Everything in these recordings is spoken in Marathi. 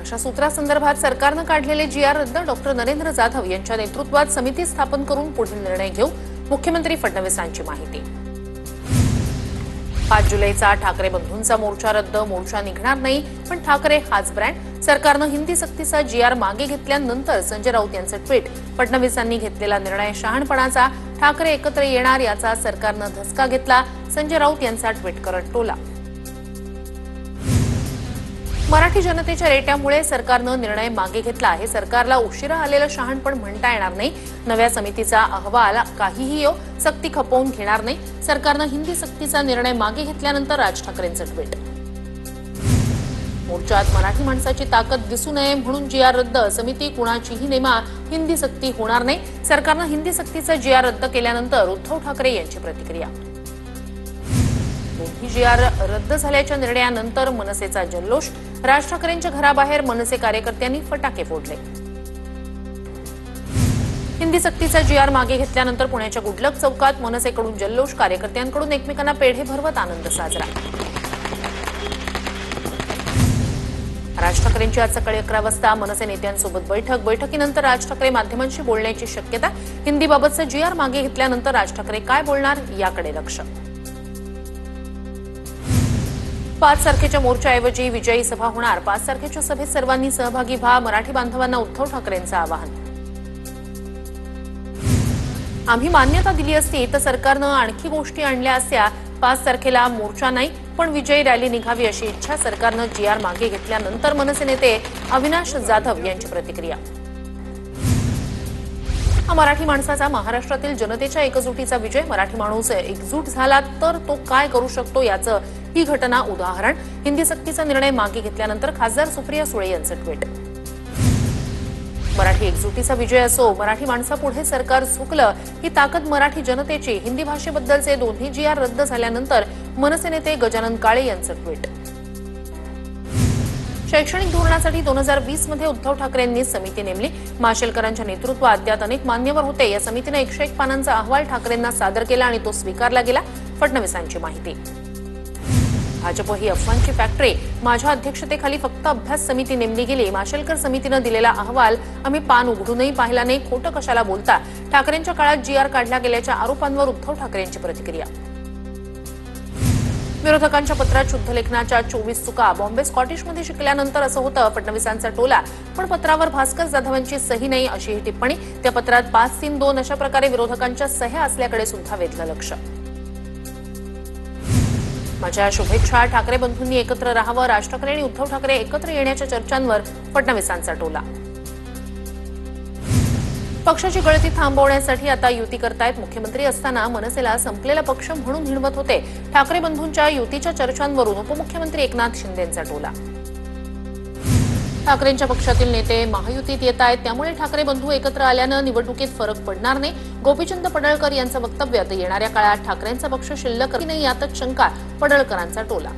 अशा सूत्रासंदर्भात सरकारनं काढलेले जीआर रद्द डॉक्टर नरेंद्र जाधव यांच्या नेतृत्वात समिती स्थापन करून पुढील निर्णय घेऊ, मुख्यमंत्री फडणवीसांची माहिती। 5 जुलैचा ठाकरे बंधूंचा मोर्चा रद्द, मोर्चा निघणार नाही पण ठाकरे हाच ब्रँड। सरकारनं हिंदी सक्तीचा जीआर मागे घेतल्यानंतर संजय राऊत यांचं ट्विट। फडणवीसांनी घेतलेला निर्णय शहाणपणाचा, ठाकरे एकत्र येणार याचा सरकारनं धसका घेतला, संजय राऊत यांचा ट्विट करत टोला। मराठी जनतेच्या रेट्यामुळे सरकारनं निर्णय मागे घेतला आहे। सरकारला उशिरा आलेलं शहाणपण म्हणता येणार नाही। नव्या समितीचा अहवाल काहीही येऊ, सक्ती खपवून घेणार नाही। सरकारनं हिंदी सक्तीचा निर्णय मागे घेतल्यानंतर राज ठाकरेंचं ट्विट। मोर्चात मराठी माणसाची ताकद दिसू नये म्हणून जीआर रद्द, समिती कुणाचीही नेमा, हिंदी सक्ती होणार नाही। सरकारनं हिंदी सक्तीचा जीआर रद्द केल्यानंतर उद्धव ठाकरे यांची प्रतिक्रिया। दोन्ही जीआर रद्द झाल्याच्या निर्णयानंतर मनसेचा जल्लोष, राज ठाकरेंच्या घराबाहेर मनसे कार्यकर्त्यांनी फटाके फोडले। हिंदी सक्तीचा जीआर मागे घेतल्यानंतर पुण्याच्या गुडलक चौकात मनसेकडून जल्लोष, कार्यकर्त्यांकडून एकमेकांना पेढे भरवत आनंद साजरा। राज ठाकरेंची आज सकाळी 11 वाजता मनसे नेत्यांसोबत बैठक, बैठकीनंतर राज ठाकरे माध्यमांशी बोलण्याची शक्यता। हिंदीबाबतचा जीआर मागे घेतल्यानंतर राज ठाकरे काय बोलणार याकडे लक्ष। 5 तारखेच्या मोर्चाऐवजी विजयी सभा होणार, 5 तारखेच्या सभेत सर्वांनी सहभागी व्हा, मराठी बांधवांना उद्धव ठाकरेंचं आवाहन। आम्ही मान्यता दिली असती तर सरकारनं आणखी गोष्टी आणल्या असत्या। 5 तारखेला मोर्चा नाही पण विजयी रॅली निघावी अशी इच्छा, सरकारनं जीआर मागे घेतल्यानंतर मनसे नेते अविनाश जाधव यांची प्रतिक्रिया। हा मराठी माणसाचा, महाराष्ट्रातील जनतेच्या एकजुटीचा विजय। मराठी माणूस एकजूट झाला तर तो काय करू शकतो याचं ही घटना उदाहरण। हिंदी सक्तीचा निर्णय मागे घेतल्यानंतर खासदार सुप्रिया सुळे यांचं ट्विट। मराठी एकजुटीचा विजय असो, मराठी माणसापुढे सरकार झुकलं, ही ताकद मराठी जनतेची। हिंदी भाषेबद्दलचे दोन्ही जीआर रद्द झाल्यानंतर मनसे नेते गजानन काळे यांचं ट्विट। शैक्षणिक धोरणासाठी 2020 मध्ये उद्धव ठाकरेंनी समिती नेमली, माशेलकरांच्या नेतृत्वात त्यात अनेक मान्यवर होते। या समितीने 101 पानांचा अहवाल ठाकरेंना सादर केला आणि तो स्वीकारला गेला, फडणवीसांची माहिती। भाजप ही अफवांची फॅक्टरी, माझ्या अध्यक्षतेखाली फक्त अभ्यास समिती नेमली गेली। माशेलकर समितीनं दिलेला अहवाल आम्ही पान उघडूनही पाहिला नाही, खोटं कशाला बोलता। ठाकरेंच्या काळात जीआर काढला गेल्याच्या आरोपांवर उद्धव ठाकरेंची प्रतिक्रिया। विरोधकांच्या पत्रात शुद्धलेखनाच्या 24 चुका, बॉम्बे स्कॉटिशमध्ये शिकल्यानंतर असं होतं, फडणवीसांचा टोला। पण पत्रावर भास्कर जाधवांची सही नाही अशी ही टिप्पणी। त्या पत्रात 5-3-2 अशा प्रकारे विरोधकांच्या सह्या असल्याकडे सुद्धा वेधलं लक्ष। माझ्या शुभेच्छा, ठाकरे बंधूंनी एकत्र राहावं, राज ठाकरे आणि उद्धव ठाकरे एकत्र येण्याच्या चर्चांवर फडणवीसांचा टोला। पक्षाची गळती थांबवण्यासाठी आता युती करतायत। मुख्यमंत्री असताना मनसेला संपलेला पक्ष म्हणून हिणवत होते। ठाकरे बंधूंच्या युतीच्या चर्चांवरून उपमुख्यमंत्री एकनाथ शिंदेंचा टोला। ठाकरेंच्या पक्षातील नेते महायुतीत येत आहेत, त्यामुळे ठाकरे बंधू एकत्र आल्यानं निवडणुकीत फरक पडणार नाही। गोपीचंद पडळकर यांचं वक्तव्य, येणाऱ्या काळात ठाकरेंचा पक्ष शिल्लक नाही यातच शंका, पडळकरांचा टोला।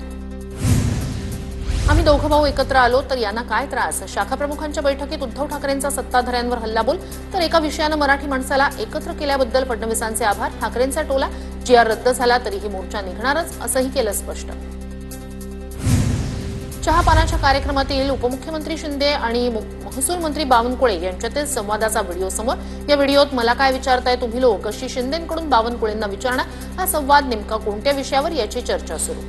आम्ही दोघं भाऊ एकत्र आलो तर यांना काय त्रास, शाखा प्रमुखांच्या बैठकीत उद्धव ठाकरेंचा सत्ताधाऱ्यांवर हल्लाबोल, तर एका विषयानं मराठी माणसाला एकत्र केल्याबद्दल फडणवीसांचे आभार, ठाकरेंचा टोला। जीआर रद्द झाला तरीही मोर्चा निघणारच असंही केलं स्पष्ट। चहापानाच्या कार्यक्रमातील उपमुख्यमंत्री शिंदे आणि महसूल मंत्री बावनकुळे यांच्यातील संवादाचा व्हिडिओ समोर। या व्हिडिओत मला काय विचारताय तुम्ही लोक अशी शिंदेंकडून बावनकुळेंना विचारणा। हा संवाद नेमका कोणत्या विषयावर याची चर्चा सुरू।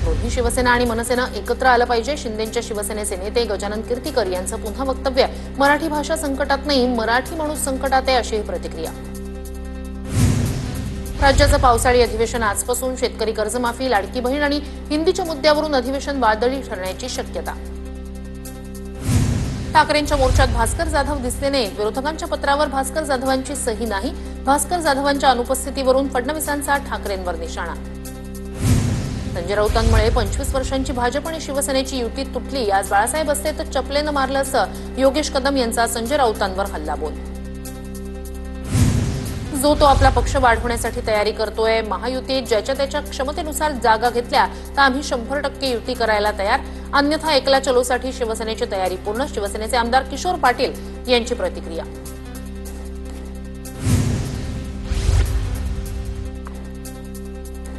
दोन्ही शिवसेना आणि मनसेनं एकत्र आलं पाहिजे, शिंदेंच्या शिवसेनेचे नेते गजानन कीर्तीकर यांचं पुन्हा वक्तव्य। मराठी भाषा संकटात नाही, मराठी माणूस संकटात आहे अशी प्रतिक्रिया। राज्याचं पावसाळी अधिवेशन आजपासून, शेतकरी कर्जमाफी, लाडकी बहीण आणि हिंदीच्या मुद्द्यावरून अधिवेशन वादळी ठरण्याची शक्यता। ठाकरेंच्या मोर्चात भास्कर जाधव दिसले नाहीत, विरोधकांच्या पत्रावर भास्कर जाधवांची सही नाही। भास्कर जाधवांच्या अनुपस्थितीवरून फडणवीसांचा ठाकरेंवर निशाणा। संजय राऊतांमुळे 25 वर्षांची भाजप आणि शिवसेनेची युती तुटली, आज बाळासाहेब असते तर चपलेनं मारलं असं, योगेश कदम यांचा संजय राऊतांवर हल्लाबोल। जो तो आपला पक्ष वाढवण्यासाठी तयारी करतोय, महायुतीत ज्याच्या त्याच्या क्षमतेनुसार जागा घेतल्या तर आम्ही 100% युती करायला तयार, अन्यथा एकला चलोसाठी शिवसेनेची तयारी पूर्ण। शिवसेनेचे आमदार किशोर पाटील यांची प्रतिक्रिया।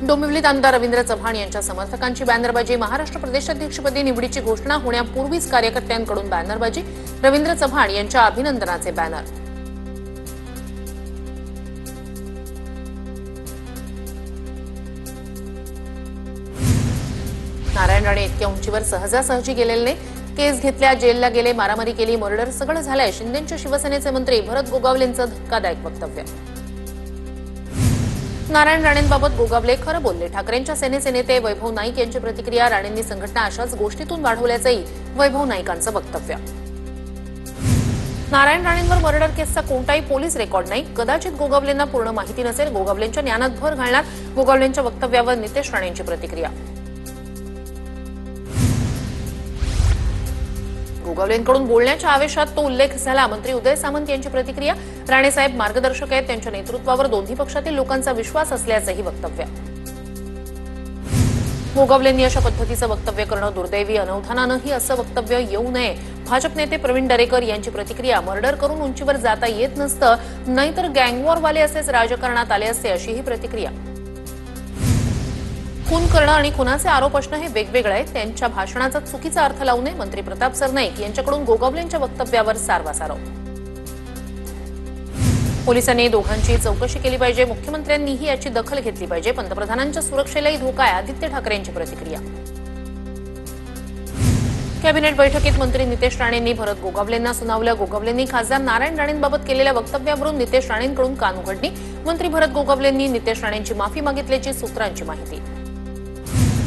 डोंबिवलीत आमदार रवींद्र चव्हाण यांच्या समर्थकांची बॅनरबाजी, महाराष्ट्र प्रदेशाध्यक्षपदी निवडीची घोषणा होण्यापूर्वीच कार्यकर्त्यांकडून बॅनरबाजी, रवींद्र चव्हाण यांच्या अभिनंदनाचे बॅनर. नारायण राणे इतक्या उंचीवर सहजासहजी गेलेले नाही. केस घेतल्या, जेलला गेले, मारामारी केली, मर्डर सगळं झालंय. शिंदेंच्या शिवसेनेचे मंत्री भरत गोगावलेंचं धक्कादायक वक्तव्य. नारायण राणेंबाबत गोगावले खरं बोलले. ठाकरेंच्या सेनेचे नेते वैभव नाईक यांची प्रतिक्रिया. राणेंनी संघटना अशाच गोष्टीतून वाढवल्याचंही वैभव नाईकांचं वक्तव्य. नारायण राणेंवर मर्डर केसचा कोणताही पोलीस रेकॉर्ड नाही. कदाचित गोगावलेंना पूर्ण माहिती नसेल. गोगावलेंच्या ज्ञानात भर घालणार. गोगावलेंच्या वक्तव्यावर नितेश राणेंची प्रतिक्रिया. गोगावलेंकडून बोलण्याच्या आवेशात तो उल्लेख झाला. मंत्री उदय सामंत यांची प्रतिक्रिया. राणेसाहेब मार्गदर्शक आहेत. त्यांच्या नेतृत्वावर दोन्ही पक्षातील लोकांचा विश्वास असल्याचंही वक्तव्य. गोगावलेंनी अशा पद्धतीचं वक्तव्य करणं दुर्दैवी. अनवधानानंही असं वक्तव्य येऊ नये. भाजप नेते प्रवीण दरेकर यांची प्रतिक्रिया. मर्डर करून उंचीवर जाता येत नसतं, नाहीतर गँगवॉरवाले असेच राजकारणात आले असते, अशीही प्रतिक्रिया. खून करणं आणि खुनाचे आरोप असणं हे वेगवेगळं आहे. त्यांच्या भाषणाचा चुकीचा अर्थ लावू नये. मंत्री प्रताप सरनाईक यांच्याकडून गोगावलेंच्या वक्तव्यावर सारवासारव. पोलिसांनी दोघांची चौकशी केली पाहिजे. मुख्यमंत्र्यांनीही याची दखल घेतली पाहिजे. पंतप्रधानांच्या सुरक्षेलाही धोका आहे. आदित्य ठाकरेंची प्रतिक्रिया. कॅबिनेट बैठकीत मंत्री नितेश राणेंनी भरत गोगावलेंना सुनावलं. गोगावलेंनी खासदार नारायण राणेंबाबत केलेल्या वक्तव्यावरून नितेश राणेंकडून कान उघडणी. मंत्री भरत गोगावलेंनी नितेश राणेंची माफी मागितल्याची सूत्रांची माहिती.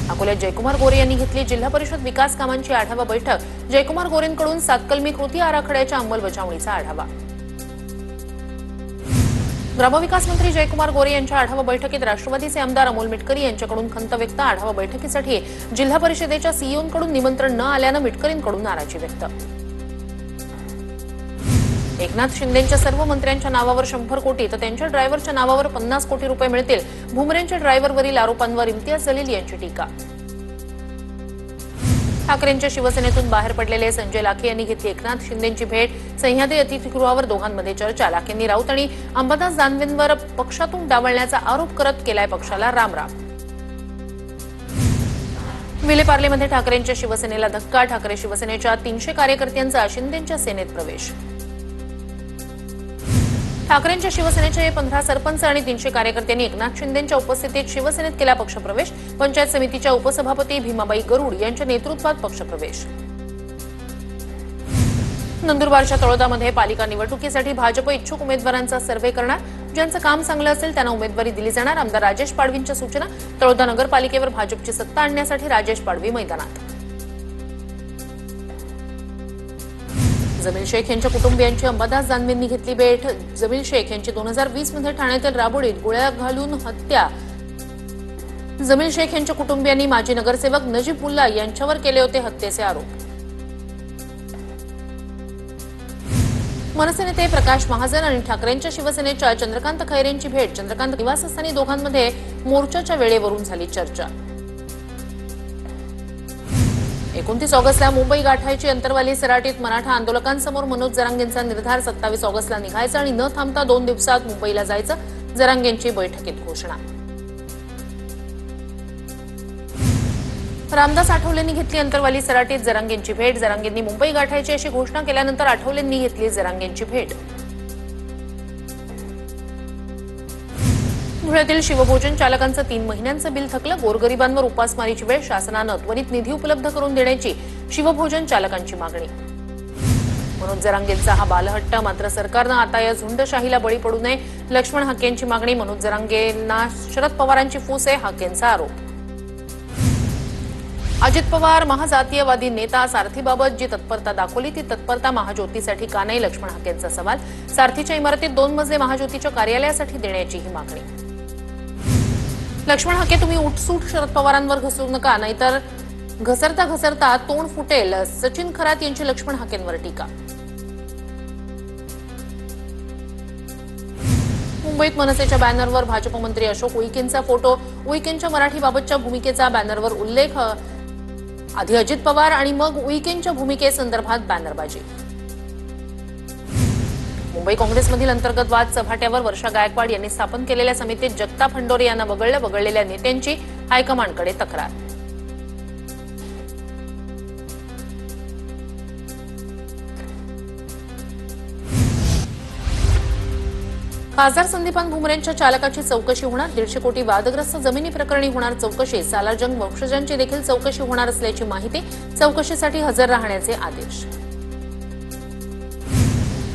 अकोल्यात जयकुमार गोरे यांनी घेतली जिल्हा परिषद विकास कामांची आढावा बैठक. जयकुमार गोरेंकडून 7 कलमी कृती आराखड्याच्या अंमलबजावणीचा आढावा. ग्रामविकास मंत्री जयकुमार गोरे यांच्या आढावा बैठकीत राष्ट्रवादीचे आमदार अमोल मिटकरी यांच्याकडून खंत व्यक्त. आढावा बैठकीसाठी जिल्हा परिषदेच्या सीईओंकडून निमंत्रण न आल्यानं मिटकरींकडून नाराजी व्यक्त. एकनाथ शिंदेंच्या सर्व मंत्र्यांच्या नावावर 100 कोटी तर त्यांच्या ड्रायव्हरच्या नावावर 50 कोटी रुपये मिळतील. भुमरेंच्या ड्रायव्हरवरील आरोपांवर इम्तियाज जलील यांची टीका. ठाकरेंच्या शिवसेनेतून बाहेर पडलेले संजय लाखे यांनी घेतली एकनाथ शिंदेंची भेट. सह्याद्री अतिथीगृहावर दोघांमध्ये चर्चा. लाखेंनी राऊत आणि अंबादास दानवेंवर पक्षातून डावलण्याचा आरोप करत केलाय पक्षाला रामराम. विलेपार्लेमध्ये ठाकरेंच्या शिवसेनेला धक्का. ठाकरे शिवसेनेच्या 300 कार्यकर्त्यांचा शिंदेंच्या सेनेत प्रवेश. ठाकरेंच्या शिवसेनेचे 15 सरपंच आणि 300 कार्यकर्त्यांनी एकनाथ शिंदेंच्या उपस्थितीत शिवसेनेत केला पक्षप्रवेश. पंचायत समितीच्या उपसभापती भीमाबाई गरुड यांच्या नेतृत्वात पक्षप्रवेश. नंदुरबारच्या तळोदामध्ये पालिका निवडणुकीसाठी भाजप इच्छुक उमेदवारांचा सर्व्हे करणार. ज्यांचं काम चांगलं असेल त्यांना उमेदवारी दिली जाणार. आमदार राजेश पाडवींच्या सूचना. तळोदा नगरपालिकेवर भाजपची सत्ता आणण्यासाठी राजेश पाडवी मैदानात. जमील शेख यांच्या कुटुंबियांची अंबादास दानवेंनी घेतली भेट. जमील शेख यांची 2020 मध्ये ठाण्यातील राबोडीत गोळ्या घालून हत्या. जमील शेख यांच्या कुटुंबियांनी माजी नगरसेवक नजीब मुल्ला यांच्यावर केले होते हत्येचे आरोप. मनसे नेते प्रकाश महाजन आणि ठाकरेंच्या शिवसेनेच्या चंद्रकांत खैरेंची भेट. चंद्रकांत निवासस्थानी दोघांमध्ये मोर्चाच्या वेळेवरून झाली चर्चा. 29 ऑगस्टला मुंबई गाठायची. अंतरवाली सराटीत मराठा आंदोलकांसमोर मनोज जरांगेंचा निर्धार. 27 ऑगस्टला निघायचं आणि न थांबता 2 दिवसात मुंबईला जायचं. जरांगेंची बैठकीत घोषणा. रामदास आठवलेंनी घेतली अंतरवाली सराटीत जरांगेंची भेट. जरांगेंनी मुंबई गाठायची अशी घोषणा केल्यानंतर आठवलेंनी घेतली जरांगेंची भेट. धुळ्यातील शिवभोजन चालकांचं 3 महिन्यांचं बिल थकलं. गोरगरिबांवर उपासमारीची वेळ. शासनानं त्वरित निधी उपलब्ध करून देण्याची शिवभोजन चालकांची मागणी. मनोज जरांगेंचा हा बालहट्ट. मात्र सरकारनं आता या झुंडशाहीला बळी पडू नये. लक्ष्मण हाकेंची मागणी. मनोज जरांगेंना शरद पवारांची फूस आहे, हाकेंचा आरोप. अजित पवार महाजातीयवादी नेता. सारथीबाबत जी तत्परता दाखवली ती तत्परता महाज्योतीसाठी का नाही, लक्ष्मण हाकेंचा सवाल. सारथीच्या इमारतीत 2 मजले महाज्योतीच्या कार्यालयासाठी देण्याची ही मागणी. लक्ष्मण हाके, तुम्ही उठसूट शरद पवारांवर घसरू नका, नाहीतर घसरता घसरता तोंड फुटेल. सचिन खरात यांची लक्ष्मण हाकेंवर टीका. मुंबईत मनसेच्या बॅनरवर भाजप मंत्री अशोक उईकेंचा फोटो. उईकेंच्या मराठीबाबतच्या भूमिकेचा बॅनरवर उल्लेख. आधी अजित पवार आणि मग उईकेंच्या भूमिकेसंदर्भात बॅनरबाजी. मुंबई काँग्रेसमधील अंतर्गत वाद चव्हाट्यावर वर्षा गायकवाड यांनी स्थापन केलेल्या समितीत जगताप हंडोरे यांना वगळलेल्या नेत्यांची हायकमांडकडे तक्रार. खासदार संदीपान भुमरेंच्या चालकाची चौकशी होणार. 150 कोटी वादग्रस्त जमिनी प्रकरणी होणार चौकशी. सालारजंग वंशजांची देखील चौकशी होणार असल्याची माहिती. चौकशीसाठी हजर राहण्याचे आदेश.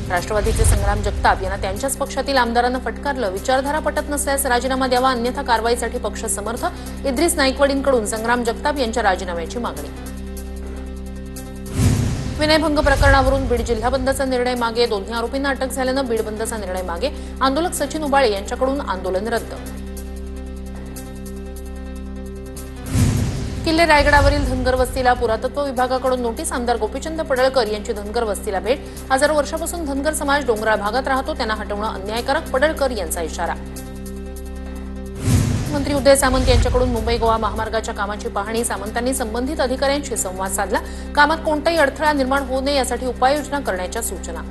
राष्ट्रवादीचे संग्राम जगताप यांना त्यांच्याच पक्षातील आमदारांना फटकारलं. विचारधारा पटत नसल्यास राजीनामा द्यावा, अन्यथा कारवाईसाठी पक्ष समर्थ. इद्रिस नाईकवाडींकडून संग्राम जगताप यांच्या राजीनाम्याची मागणी. विनयभंग प्रकरणावरून बीड जिल्हा बंदचा निर्णय मागे. दोन्ही आरोपींना अटक झाल्यानं बीड बंदचा निर्णय मागे. आंदोलक सचिन उबाळे यांच्याकडून आंदोलन रद्द. किल्ले रायगडावरील धनगर वस्तीला पुरातत्व विभागाकडून नोटीस. आमदार गोपीचंद पडळकर यांची धनगर वस्तीला भेट. हजारो वर्षापासून धनगर समाज डोंगराळ भागात राहतो, त्यांना हटवणं अन्यायकारक. पडळकर यांचा इशारा. मंत्री उदय सामंत यांच्याकडून मुंबई गोवा महामार्गाच्या कामाची पाहणी. सामंतांनी संबंधित अधिकाऱ्यांशी संवाद साधला. कामात कोणताही अडथळा निर्माण होऊ नये यासाठी उपाययोजना करण्याच्या सूचना.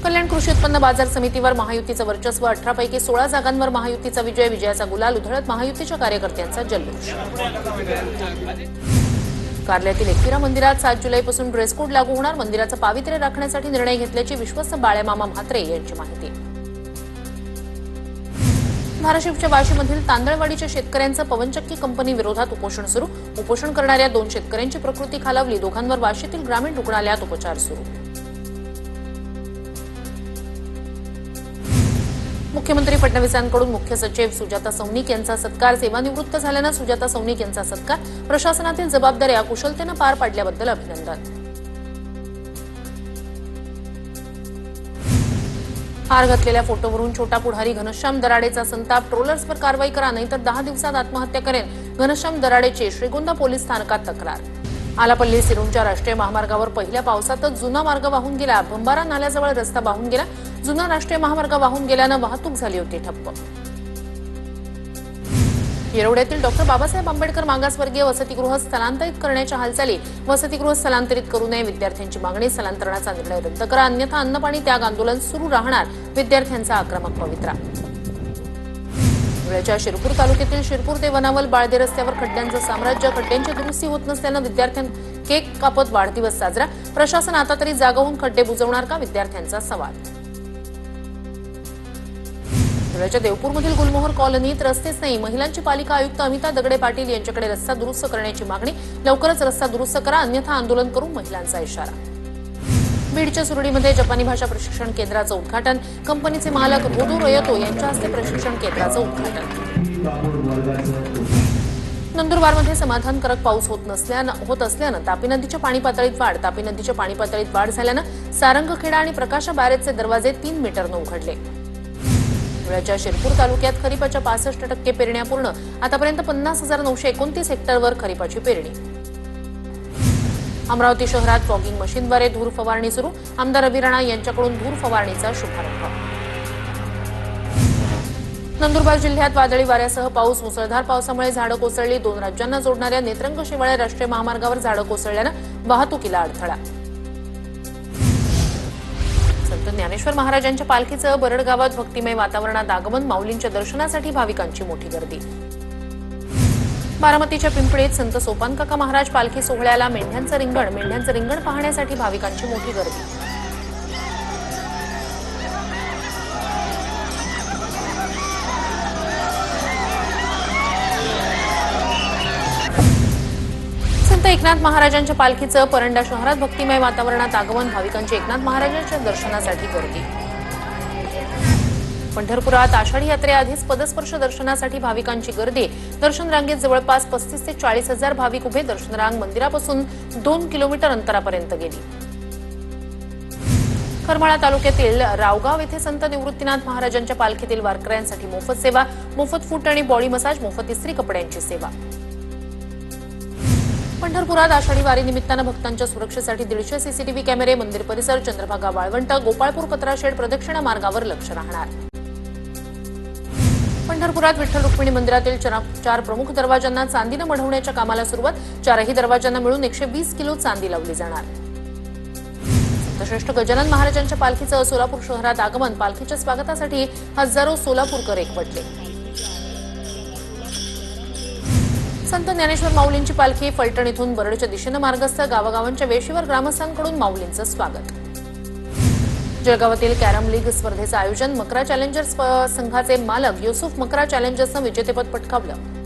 कल्याण कृषी उत्पन्न बाजार समितीवर महायुतीचं वर्चस्व. 18 पैकी 16 जागांवर महायुतीचा विजय. विजयाचा गुलाल उधळत महायुतीच्या कार्यकर्त्यांचा जल्लोष. कारल्यातील एकविरा मंदिरात 7 जुलैपासून ड्रेस कोड लागू होणार. मंदिराचं पावित्र्य राखण्यासाठी निर्णय घेतल्याची विश्वस्त बाळेमामा म्हात्रे यांची माहिती. धाराशिवच्या वाशीमधील तांदळवाडीच्या शेतकऱ्यांचं पवनचक्की कंपनी विरोधात उपोषण सुरू. उपोषण करणाऱ्या 2 शेतकऱ्यांची प्रकृती खालावली. दोघांवर वाशीतील ग्रामीण रुग्णालयात उपचार सुरू. मुख्यमंत्री फडणवीसांकडून मुख्य सचिव सुजाता सौनिक यांचा सत्कार. सेवानिवृत्त झाल्यानं सुजाता सौनिक यांचा सत्कार. प्रशासनातील जबाबदाऱ्या कुशलतेनं पार पाडल्याबद्दल अभिनंदन. हार घातलेल्या फोटोवरून छोटा पुढारी घनश्याम दराडेचा संताप. ट्रोलर्सवर कारवाई करा, नाहीतर 10 दिवसात आत्महत्या करेन. घनश्याम दराडेची श्रीगोंदा पोलीस स्थानकात तक्रार. आलापल्ली सिरूंच्या राष्ट्रीय महामार्गावर पहिल्या पावसातच जुना मार्ग वाहून गेला. भंबारा नाल्याजवळ रस्ता वाहून गेला. जुना राष्ट्रीय महामार्ग वाहून गेल्यानं वाहतूक झाली होती ठप्प. येरवड्यातील डॉक्टर बाबासाहेब आंबेडकर मागासवर्गीय वसतिगृह स्थलांतरित करण्याच्या हालचाली. वसतिगृह स्थलांतरित करू नये, विद्यार्थ्यांची मागणी. स्थलांतरणाचा निर्णय रद्द करा, अन्यथा अन्नपाणी त्याग आंदोलन सुरू राहणार. विद्यार्थ्यांचा आक्रमक पवित्रा. धुळ्याच्या शिरपूर तालुक्यातील शिरपूर ते वनावल बाळदे रस्त्यावर खड्ड्यांचं साम्राज्य. खड्ड्यांची दुरुस्ती होत नसल्यानं विद्यार्थ्यांना केक कापत वाढदिवस साजरा. प्रशासन आता तरी जागा होऊन खड्डे बुजवणार का, विद्यार्थ्यांचा सवाल. धुळ्याच्या देवपूरमधील गुलमोहर कॉलनीत रस्तेच नाही. महिलांची पालिका आयुक्त अमिता दगडे पाटील यांच्याकडे रस्ता दुरुस्त करण्याची मागणी. लवकरच रस्ता दुरुस्त करा, अन्यथा आंदोलन करू, महिलांचा इशारा. बीडच्या सुरडीमध्ये जपानी भाषा प्रशिक्षण केंद्राचं उद्घाटन. कंपनीचे मालक रोदो रयतो यांच्या हस्ते प्रशिक्षण केंद्राचं उद्घाटन. नंदुरबारमध्ये समाधानकारक पाऊस होत असल्यानं तापी नदीच्या पाणी पातळीत वाढ. तापी नदीच्या पाणी पातळीत वाढ झाल्यानं सारंगखेडा आणि प्रकाशा बॅरेजचे दरवाजे 3 मीटरनं उघडले. धुळ्याच्या शिरपूर तालुक्यात खरीपाच्या 65% पेरण्या पूर्ण. आतापर्यंत 50,929 हेक्टरवर खरीपाची पेरणी. अमरावती शहरात फॉगिंग मशीनद्वारे धूर फवारणी सुरू. आमदार रवी राणा यांच्याकडून धूर फवारणीचा शुभारंभ. नंदुरबार जिल्ह्यात वादळी वाऱ्यासह पाऊस. मुसळधार पावसामुळे झाडं कोसळली. 2 राज्यांना जोडणाऱ्या नेत्रंग शेवाळे राष्ट्रीय महामार्गावर झाडं कोसळल्यानं वाहतुकीला अडथळा. संत ज्ञानेश्वर महाराजांच्या पालखीचं बरड गावात भक्तिमय वातावरणात आगमन. माऊलींच्या दर्शनासाठी भाविकांची मोठी गर्दी. बारामतीच्या पिंपळीत संत सोपानकाका महाराज पालखी सोहळ्याला मेंढ्यांचं रिंगण. मेंढ्यांचं रिंगण पाहण्यासाठी भाविकांची मोठी गर्दी. संत एकनाथ महाराजांच्या पालखीचं परंडा शहरात भक्तिमय वातावरणात आगमन. भाविकांची एकनाथ महाराजांच्या दर्शनासाठी गर्दी. पंढरपुरात आषाढी यात्रेआधीच पदस्पर्श दर्शनासाठी भाविकांची गर्दी. दर्शन रांगेत जवळपास 35 ते 40 हजार भाविक उभे. दर्शन रांग मंदिरापासून 2 किलोमीटर अंतरापर्यंत गेली. करमाळा तालुक्यातील रावगाव येथे संत निवृत्तीनाथ महाराजांच्या पालखीतील वारकऱ्यांसाठी मोफत सेवा. मोफत फूट आणि बॉडी मसाज. मोफत इस्त्री कपड्यांची सेवा. पंढरपुरात आषाढी वारी निमित्तानं भक्तांच्या सुरक्षेसाठी 150 सीसीटीव्ही कॅमेरे. मंदिर परिसर, चंद्रभागा, वाळवंट, गोपाळपूर, पत्राशेड प्रदक्षिणा मार्गावर लक्ष राहणार. पंढरपुरात विठ्ठल रुक्मिणी मंदिरातील 4 प्रमुख दरवाजांना चांदीनं मढवण्याच्या कामाला सुरुवात. 4ही दरवाजांना मिळून 120 किलो चांदी लावली जाणार. संतश्रेष्ठ गजानन महाराजांच्या पालखीचं सोलापूर शहरात आगमन. पालखीच्या स्वागतासाठी हजारो सोलापूरकर एकवटले. संत ज्ञानेश्वर माऊलींची पालखी फलटण इथून बरडच्या दिशेनं मार्गस्थ. गावागावांच्या वेशीवर ग्रामस्थांकडून माऊलींचं स्वागत. जळगावातील कॅरम लीग स्पर्धेचं आयोजन. मकरा चॅलेंजर्स संघाचे मालक युसुफ मकरा चॅलेंजर्सनं विजेतेपद पटकावलं.